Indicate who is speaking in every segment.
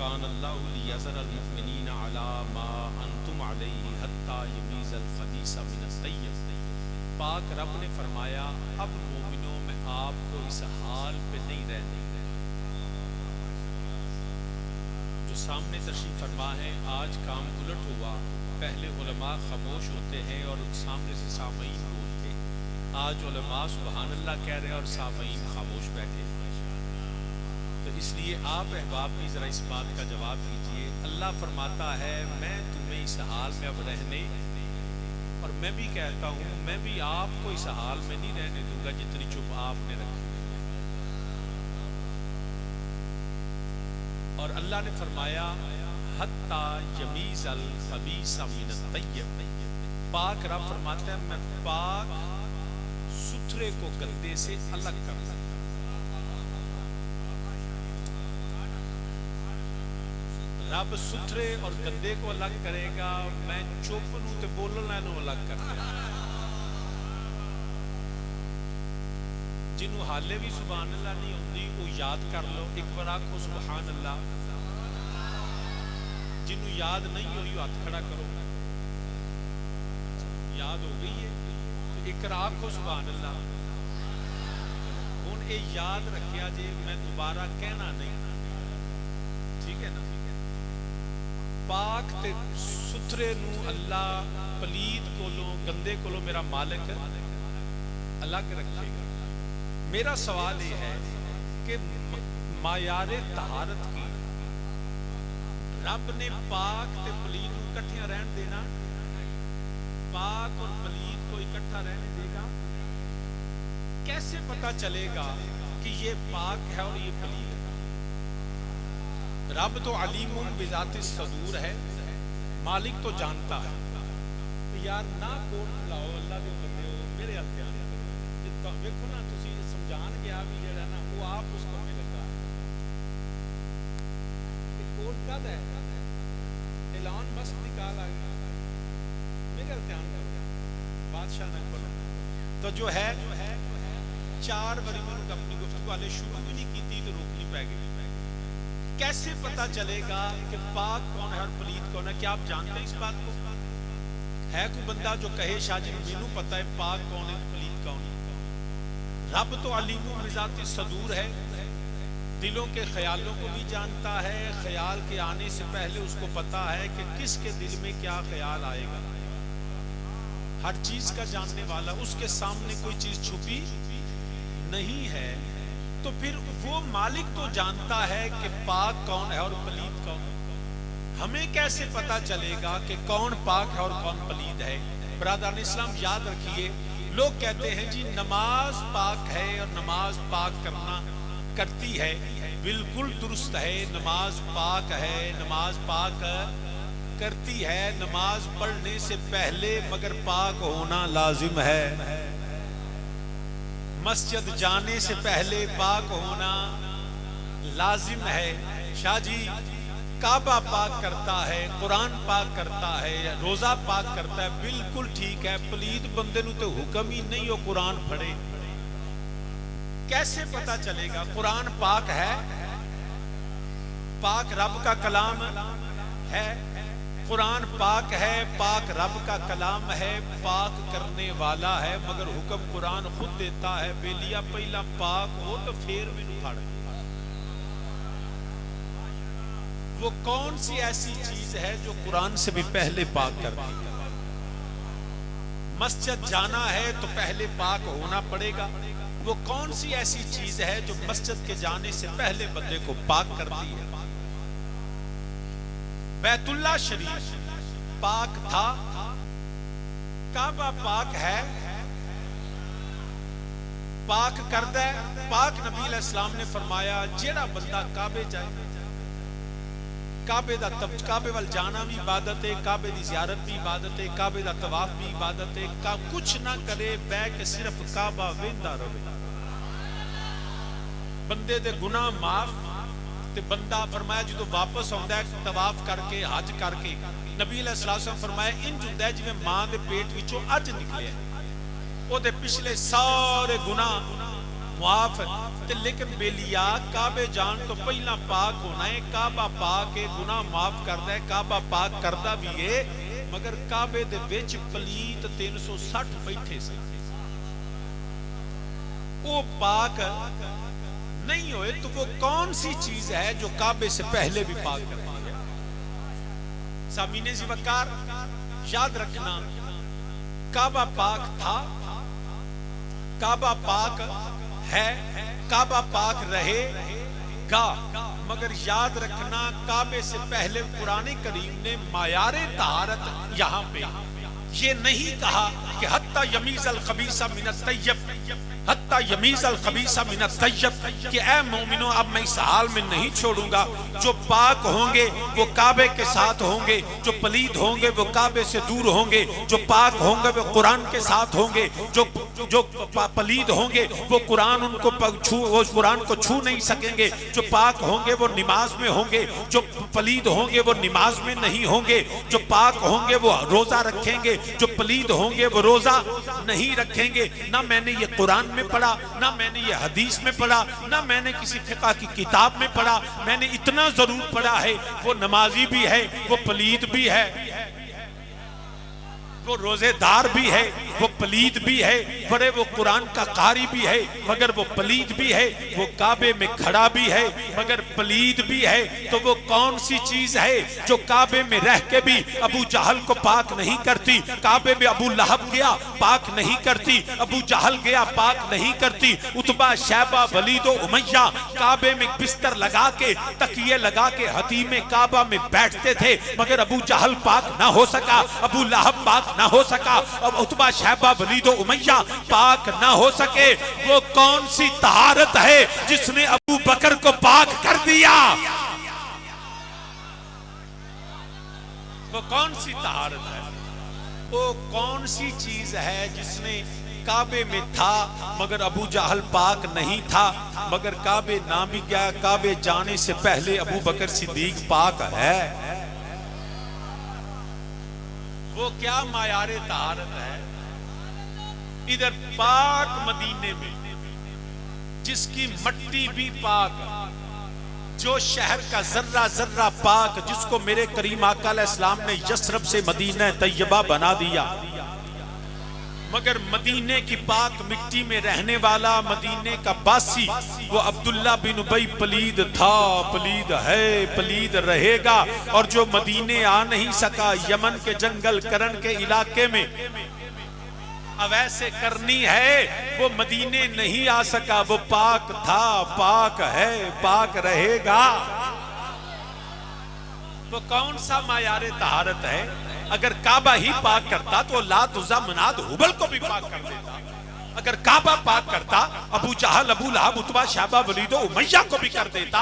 Speaker 1: کان اللہ لیذر المؤمنین علی ما انتم علیہ حتی یمیز الخبیث من الطیب. پاک رب نے فرمایا اب مومنوں میں آپ کو اس حال پہ نہیں رہنے. جو سامنے تشریف فرما ہے آج کام الٹ ہوا. پہلے علماء خاموش ہوتے ہیں اور سامنے سے سامعین بولتے. آج علماء سبحان اللہ کہہ رہے ہیں اور سامعین خاموش بیٹھے. تو اس لیے آپ احباب بھی ذرا اس بات کا جواب دیجئے. اللہ فرماتا ہے میں تمہیں اس حال میں اب رہنے، اور میں بھی کہتا ہوں میں بھی آپ کو اس حال میں نہیں رہنے دوں گا جتنی چپ آپ نے رکھی. اور اللہ نے فرمایا حتی یمیز الخبیث من الطیب. پاک رب فرماتا ہے میں پاک ستھرے کو گندے سے الگ کرتا ہوں. رب ستھرے اور گندے کو الگ کرے گا. میں چپ نوں تے بولنا نوں الگ کر دے. جنوں حالے بھی سبحان اللہ نہیں ہوندی وہ یاد کر لو. ایک بار آکھو سبحان اللہ. جنوں یاد نہیں ہوئی وہ ہاتھ کھڑا کرو. یاد ہو گئی ہے تو ایک بار آکھو سبحان اللہ. ہن اے یاد رکھیا جے میں دوبارہ کہنا نہیں. ٹھیک ہے نا. پاک تے ستھرے نو اللہ پلید کولوں گندے کولوں میرا مالک الگ رکھے گا. میرا سوال یہ ہے کہ معیار طہارت کی رب نے پاک تے پلید کو اکٹھے رہن دینا؟ پاک اور پلید کو اکٹھا رہنے دے گا؟ کیسے پتہ چلے گا کہ یہ پاک ہے اور یہ پلید ہے؟ رب تو علیم بذات الصدور ہے. مالک تو جانتا ہے. یار نہ کوٹ لاؤ اللہ دے بندے ہو میرے ہاتھ دھیان کرو. ویکھو نا تسی سمجھان گیا بھی جڑا نا وہ آپ اس کو میں لگا کہ کوٹ کد ہے اعلان بس نکال آ گیا. میرے ہاتھ دھیان کرو. بادشاہ نے بولا تو جو ہے 4 باری میں اپنی گفتگو والے شروع بھی نہیں کی تھی تو روکنی پہ گئی. کیسے پتا چلے گا کہ پاک کون ہے اور پلید کون ہے؟ کیا آپ جانتے ہیں اس بات کو؟ ہے کوئی بندہ جو کہے شاہ جی مینوں پتہ ہے پاک کون ہے پلید کون ہے؟ رب تو علیم بذات الصدور ہے. دلوں کے خیالوں کو بھی جانتا ہے. خیال کے آنے سے پہلے اس کو پتا ہے کہ کس کے دل میں کیا خیال آئے گا. ہر چیز کا جاننے والا. اس کے سامنے کوئی چیز چھپی نہیں ہے. تو پھر وہ مالک تو جانتا ہے کہ پاک کون ہے اور پلید کون ہے. ہمیں کیسے پتا چلے گا کہ کون پاک ہے اور کون پلید ہے؟ برادران اسلام یاد رکھیے. لوگ کہتے ہیں جی نماز پاک ہے اور نماز پاک کرتی ہے. بالکل درست ہے. نماز پاک ہے. نماز پاک کرتی ہے. نماز پڑھنے سے پہلے مگر پاک ہونا لازم ہے. مسجد جانے سے پہلے پاک ہونا لازم ہے. شاہ جی کعبہ پاک کرتا ہے، قرآن پاک کرتا ہے، روزہ پاک کرتا ہے. بالکل ٹھیک ہے. پلید بندے نو تو حکم ہی نہیں ہو قرآن پڑھے. کیسے پتا چلے گا؟ قرآن پاک ہے. پاک رب کا کلام ہے. قرآن پاک ہے. پاک رب کا کلام ہے. پاک کرنے والا ہے. مگر حکم قرآن خود دیتا ہے بے لیا پہلا پاک ہو تو پھر بھی نو پڑھ. وہ کون سی ایسی چیز ہے جو قرآن سے بھی پہلے پاک کرتی ہے؟ مسجد جانا ہے تو پہلے پاک ہونا پڑے گا. وہ کون سی ایسی چیز ہے جو مسجد کے جانے سے پہلے بندے کو پاک کرتی ہے؟ بیت اللہ شریف پاک تھا. کعبہ پاک ہے. پاک کردہ ہے. پاک نبی علیہ السلام نے فرمایا جیڑا بندہ کعبے جائے، کعبے وال جانا بھی عبادت ہے، کعبے دی زیارت بھی عبادت ہے، کعبے دا طواف بھی عبادت ہے. کچھ نہ کرے بہ کے صرف کعبہ ویندا رہے. بندے دے گناہ معاف. تے بندہ فرمایا جدو واپس آندا ہے طواف کر کے حج کر کے، نبی علیہ الصلوۃ والسلام فرمایا انج ہوندا ہے جویں ماں دے پیٹ وچوں اج نکلے او دے پچھلے سارے گناہ معاف. تے لیکن بیلیا کعبے جان تو پہلا پاک ہونا ہے. کعبہ پاک ہے, گناہ معاف کردا ہے, کعبہ پاک کردا بھی ہے, مگر کعبے دے وچ پلیت 360 بیٹھے سے وہ پاک نہیں ہوئے. تو وہ کون سی چیز ہے جو کعبے سے پہلے بھی پاک کرتی ہے؟ سامعین ذی وقار یاد رکھنا, کعبہ پاک تھا, کعبہ پاک ہے, کعبہ پاک رہے گا, مگر یاد رکھنا کعبے سے پہلے قرآن کریم نے معیار طہارت یہاں پہ یہ نہیں کہا کہ حتی یمیز الخبیث من الطیب, حتی یمیز الخبیث من الطیب, کہ اے مومنوں اب میں اس حال میں نہیں چھوڑوں گا. جو پاک ہوں گے وہ کعبے کے ساتھ ہوں گے, جو پلید ہوں گے وہ کعبے سے دور ہوں گے, جو پاک ہوں گے وہ قرآن کے ساتھ ہوں گے, جو پلید ہوں گے وہ قرآن ان کو وہ قرآن کو چھو نہیں سکیں گے, جو پاک ہوں گے وہ نماز میں ہوں گے, جو پلید ہوں گے وہ نماز میں نہیں ہوں گے, جو پاک ہوں گے وہ روزہ رکھیں گے, جو پلید ہوں گے وہ روزہ نہیں رکھیں گے. نہ میں نے یہ قرآن میں پڑھا, نہ میں نے یہ حدیث میں پڑھا, نہ میں نے کسی فقہ کی کتاب میں پڑھا, میں نے اتنا ضرور پڑھا ہے وہ نمازی بھی ہے, وہ پلید بھی ہے, وہ روزے دار بھی ہے, وہ پلید بھی ہے, بڑے وہ قرآن کا قاری بھی ہے مگر وہ پلید بھی ہے, وہ کعبے میں کھڑا بھی ہے مگر پلید بھی ہے. تو وہ کون سی چیز ہے جو کعبے میں رہ کے بھی ابو جہل کو پاک نہیں کرتی؟ کعبے میں ابو لہب گیا پاک نہیں کرتی, ابو جہل گیا پاک نہیں کرتی, عتبہ شیبہ ولید و امیہ کعبے میں بستر لگا کے تکیے لگا کے حتیم کعبہ میں بیٹھتے تھے مگر ابو جہل پاک نہ ہو سکا, ابو لہب پاک نہ ہو سکا, اب عتبہ شیبہ ولید و امیہ پاک نہ ہو سکے. وہ کون سی طہارت ہے جس نے ابو بکر کو پاک کر دیا؟ وہ کون سی طہارت ہے؟ وہ کون سی چیز ہے جس نے کعبے میں تھا مگر ابو جہل پاک نہیں تھا, مگر کعبے نہ بھی گیا, کعبے جانے سے پہلے ابو بکر صدیق پاک ہے؟ وہ کیا معیار طہارت ہے؟ ادھر پاک مدینے میں جس کی مٹی بھی پاک, جو شہر کا ذرہ ذرہ پاک, جس کو میرے کریم آقا علیہ السلام نے یثرب سے مدینہ طیبہ بنا دیا, مگر مدینے کی پاک مٹی میں رہنے والا مدینے کا باسی وہ عبداللہ بن ابی پلید تھا, پلید ہے, پلید رہے گا. اور جو مدینے آ نہیں سکا, یمن کے جنگل کرن کے علاقے میں اویسے کرنی ہے, وہ مدینے نہیں آ سکا, وہ پاک تھا, پاک ہے, پاک رہے گا. وہ کون سا معیار طہارت ہے؟ اگر کعبہ ہی پاک کرتا تو لات عزا منات حبل کو بھی پاک کر دیتا. اگر کعبہ پاک کرتا ابو جہل ابو لہب عتبہ شیبہ ولید و امیہ کو بھی کر دیتا,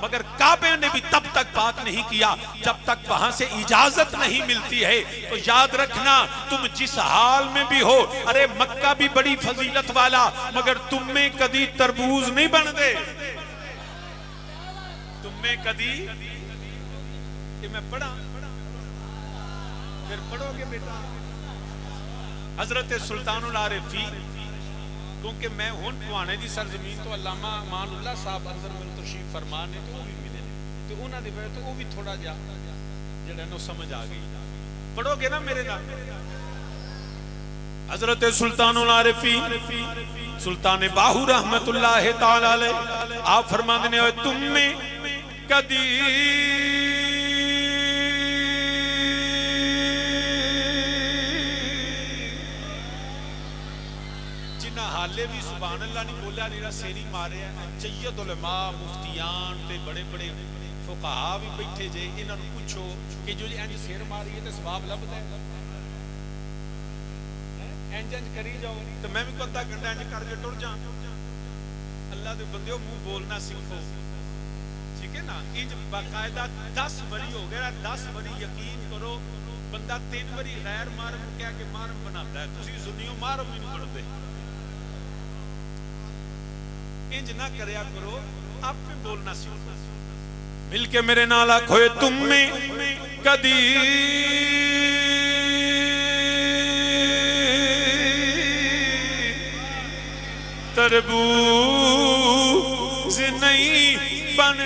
Speaker 1: مگر کعبے نے بھی تب تک پاک نہیں کیا جب تک وہاں سے اجازت نہیں ملتی ہے. تو یاد رکھنا تم جس حال میں بھی ہو, ارے مکہ بھی بڑی فضیلت والا, مگر تم میں کدی تربوز نہیں بن دے, تم میں کدی, کہ میں پڑھا پھر پڑھو گے بیٹا. حضرت سلطان العارفی, کیونکہ میں ہون پوانے دی سرزمین تو علامہ امان اللہ صاحب اندر میں تشریف فرمان ہے تو وہ بھی ملے, تو انہاں دی وجہ تو وہ بھی تھوڑا جا جڑا نو سمجھ آ گئی. پڑھو گے نا میرے نام؟ حضرت سلطان العارفی سلطان باہو رحمت اللہ تعالی علیہ آپ فرماندے نے, تم میں کدی حالے بھی سبحان اللہ نہیں بولیا, نیرا سیری مارے ہیں. جید علماء مفتیان تے بڑے بڑے فقہاء بھی بیٹھے جے, انہاں نوں پوچھو کہ جو انج سیر ماری ہے تے ثواب لبدا ہے؟ انج کری جاؤ تے میں بھی کتا گھنٹہ انج کر کے ٹر جاں. اللہ دے بندیو منہ بولنا سیکھو, ٹھیک ہے نا. انج باقاعدہ 10 بری ہو گیا, 10 بری یقین کرو بندہ 3 بری غیر محرم کہہ کے محرم بناتا ہے, تسی سنیو محرم ہی نہیں بنتے. انج نہ کریا کرو, آپ میں بولنا سیکھو. مل کے میرے نال آکھو, تم میں کدی تربوز نہیں بن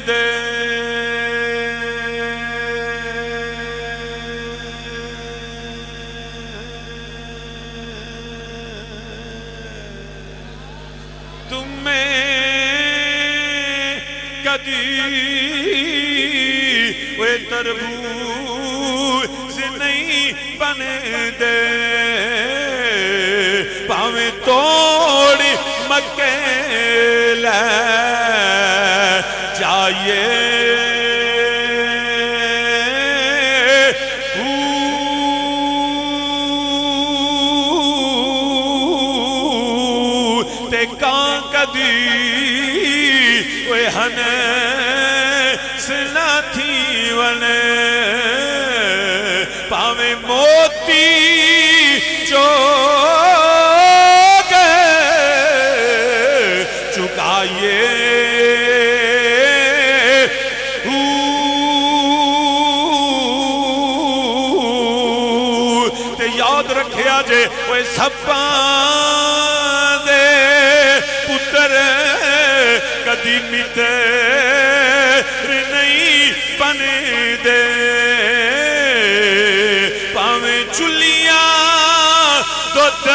Speaker 1: دے وہ تربوز نہیں بن دے پاویں توڑ مکے لے جائیے تے کان کدی وہ ہنے سناتھی ونے پاویں موتی جو گئے چکائیے تے یاد رکھیا جے وہ سپاں دے پتر کدی متر نہیں بن دے پاویں چلیاں دودھ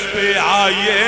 Speaker 1: پہ آئیے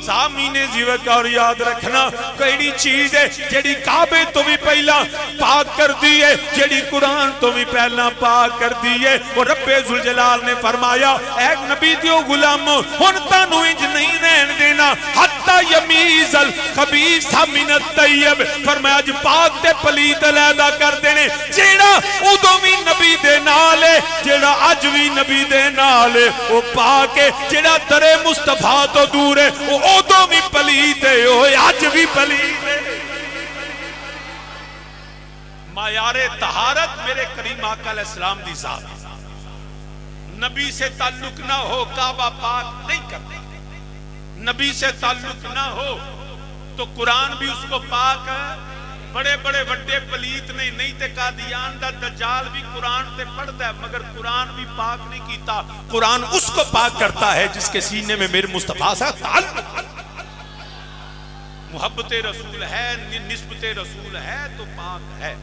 Speaker 1: سامین زیوک اور یاد رکھنا کئی چیز ہے جیڑی کعبے تو بھی پہلا پاک کر دیئے جیڑی قرآن تو بھی پہلا پاک کر دیئے وہ رب ذوالجلال نے فرمایا اے نبی دیو غلامو ہنتا نوئنج نہیں رہن دینا حتی یمیز الخبیث من الطیب فرمایا جی پاک تے پلیت علیحدہ کر دینے جیڑا ادو بھی نبی دے نالے جیڑا اج بھی نبی دے نالے وہ پاک ہے جیڑا در مصطفیٰ تو دور ہے وہ ادو بھی پلیت ہے وہ اج بھی پلیت ہے معیار طہارت میرے کریم آقا علیہ السلام دی ذات نبی سے تعلق نہ ہو کعبہ پاک نہیں کرتا نبی سے تعلق نہ ہو تو قرآن بھی اس کو پاک ہے بڑے بڑے وڈے پلیت نہیں تے قادیان دا دجال بھی قرآن تے پڑھتا ہے مگر قرآن بھی پاک نہیں کیتا قرآن اس کو پاک کرتا ہے جس کے سینے میں میرے مصطفیٰ سے تعلق محبت رسول ہے نسبت رسول ہے تو پاک ہے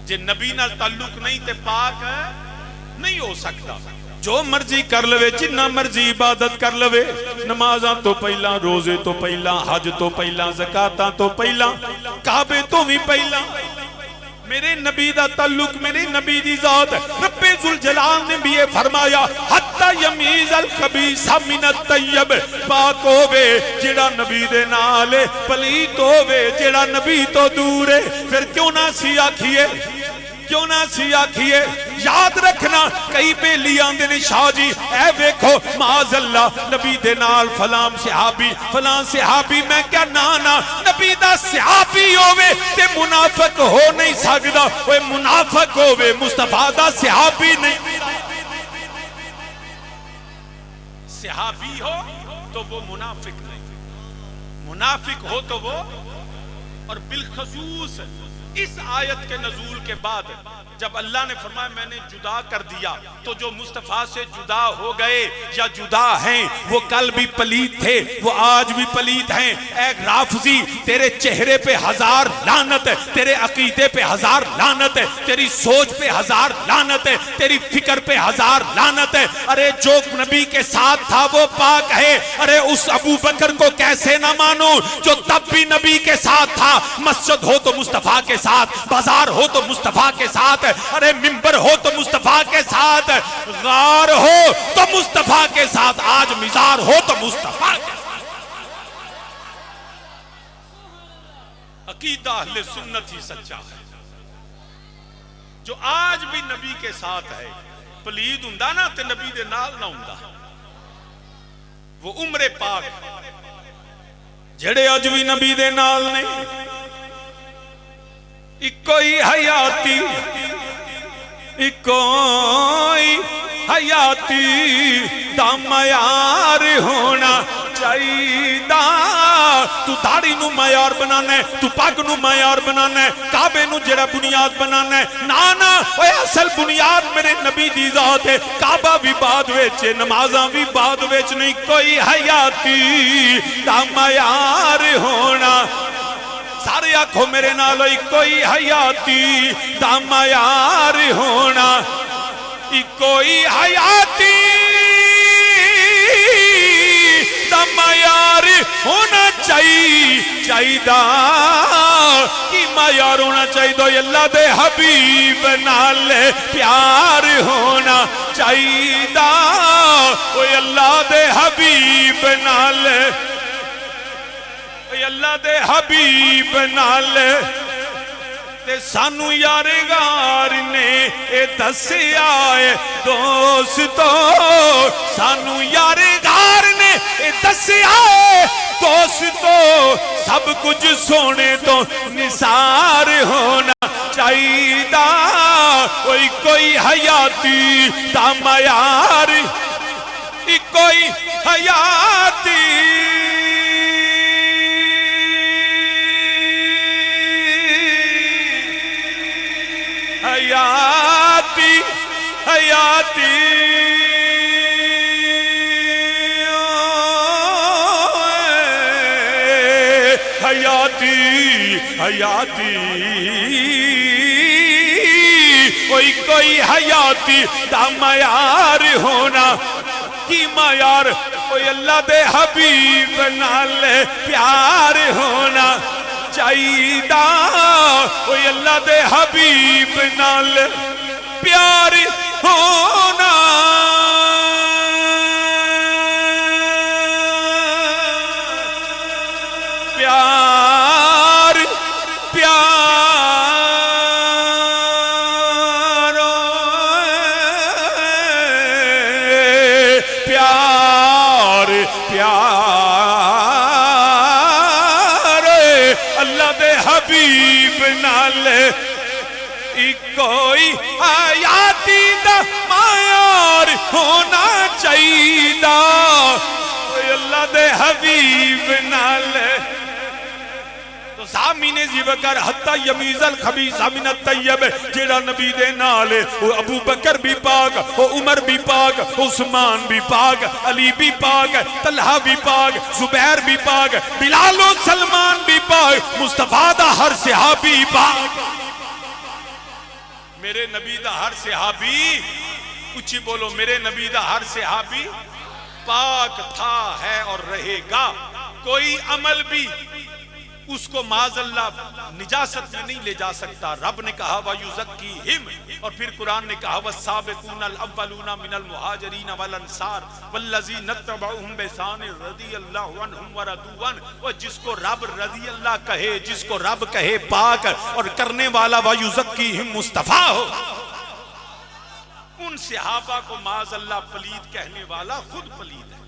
Speaker 1: جے نبی نال تعلق نہیں تے پاک نہیں ہو سکتا جو مرضی کر لوے جنہ مرضی عبادت کر لوے نمازاں تو پہلا روزے تو پہلا حج تو پہلا زکاتاں تو پہلا کعبے تو بھی پہلا میرے نبی دا تعلق میرے نبی دی ذات رب ذوالجلال نے بھی یہ فرمایا حتی یمیز الخبیث من الطیب پاک ہووے جیڑا نبی دے نالے پلیت ہووے جیڑا نبی تو دور ہے پھر کیوں نہ سی آکھیے کیوں نہ سی آکھیے یاد رکھنا کئی پہ لیاں دے شاہ جی اے ویکھو معاذ اللہ نبی دے نال فلان صحابی میں کیا نانا نبی دا صحابی ہووے تے منافق ہو نہیں سکدا وہ منافق ہووے مصطفیٰ دا صحابی نہیں صحابی ہو تو وہ منافق نہیں منافق ہو تو وہ اور بالخصوص اس آیت کے نزول کے بعد جب اللہ نے فرمایا میں نے جدا کر دیا تو جو مصطفیٰ سے جدا ہو گئے یا جدا ہیں وہ کل بھی پلیت تھے وہ آج بھی پلیت ہیں اے رافضی تیرے چہرے پہ ہزار لعنت ہے تیرے عقیدے پہ ہزار لعنت ہے تیری سوچ پہ ہزار لعنت ہے تیری فکر پہ ہزار لعنت ہے ارے جو نبی کے ساتھ تھا وہ پاک ہے ارے اس ابو بکر کو کیسے نہ مانو جو تب بھی نبی کے ساتھ تھا مسجد ہو تو مصطفیٰ کے ساتھ بازار ہو تو مصطفیٰ کے ساتھ ارے منبر ہو تو مصطفیٰ کے ساتھ غار ہو تو مصطفیٰ کے ساتھ آج مزار ہو تو مصطفیٰ کے ساتھ عقیدہ اہل سنت ہی سچا ہے جو آج بھی نبی کے ساتھ ہے پلید ہوندا نا تے نبی دے نال نہ ہوندا وہ عمر پاک جڑے اج بھی نبی دے نال نے اکوئی حیاتی اکوئی حیاتی دا معیار ہونا چاہیے چاہیدا تو داڑھی نو معیار بنانا ہے تو پگ نو معیار بنانا ہے کعبے نو جڑا بنیاد بنانا ہے نانا اوے اصل بنیاد میرے نبی دی ذات ہے کعبہ بھی بعد وچ نمازاں بھی بعد وچ نہیں کوئی حیاتی دا معیار ہونا سارے آنکھوں میرے نالو کوئی حیاتی دا معیار ہونا کوئی حیاتی دا معیار ہونا چاہیدا کی معیار ہونا چاہیدا اللہ دے حبیب نال پیار ہونا چاہیدا اللہ دے حبیب نال اللہ دے حبیب نال تے سانو یارگار نے اے دسیا ہے دوستو سانو یارگار نے اے دسیا ہے دوستو سب کچھ سونے تو نثار ہونا چاہیدا کوئی حیاتی دا معیار کوئی حیاتی حیاتی حیاتی حیاتی حیاتی کوئی حیاتی دا معیار ہونا کی معیار کوئی اللہ دے حبیب نال پیار ہونا چاہیدا کوئی اللہ دے حبیب نال پیار ہونا پیار پیار پیار پیار اللہ دے حبیب نال کوئی حیاتی دا معیار ہونا چاہیدا کوئی اللہ دے حبیب نال تو سامین زی وکر حتی یمیز الخبیث من الطیب جیڑا نبی دے نالے وہ ابو بکر بھی پاک وہ عمر بھی پاک عثمان بھی پاک علی بھی پاک طلحہ بھی پاک زبیر بھی پاک بلال و سلمان بھی پاک مصطفیٰ دا ہر صحابی پاک میرے نبی دا ہر صحابی کچھ بولو میرے نبی دا ہر صحابی پاک تھا ہے اور رہے گا کوئی عمل بھی اس کو معاذ اللہ نجاست میں نہیں لے جا سکتا رب نے کہا وَيُزَكِّيهِمْ اور پھر قرآن نے کہا وَالسَّابِقُونَ الْأَوَّلُونَ مِنَ الْمُهَاجِرِينَ وَالْأَنصَارِ وَالَّذِينَ اتَّبَعُوهُمْ بِإِحْسَانٍ رَضِيَ اللَّهُ عَنْهُمْ وَرَضُوا عَنْهُ اور جس کو رب رضی اللہ کہے جس کو رب کہے پاک اور کرنے والا وَيُزَكِّيهِمْ مصطفیٰ ہو ان صحابہ کو معاذ اللہ پلید کہنے والا خود پلید ہے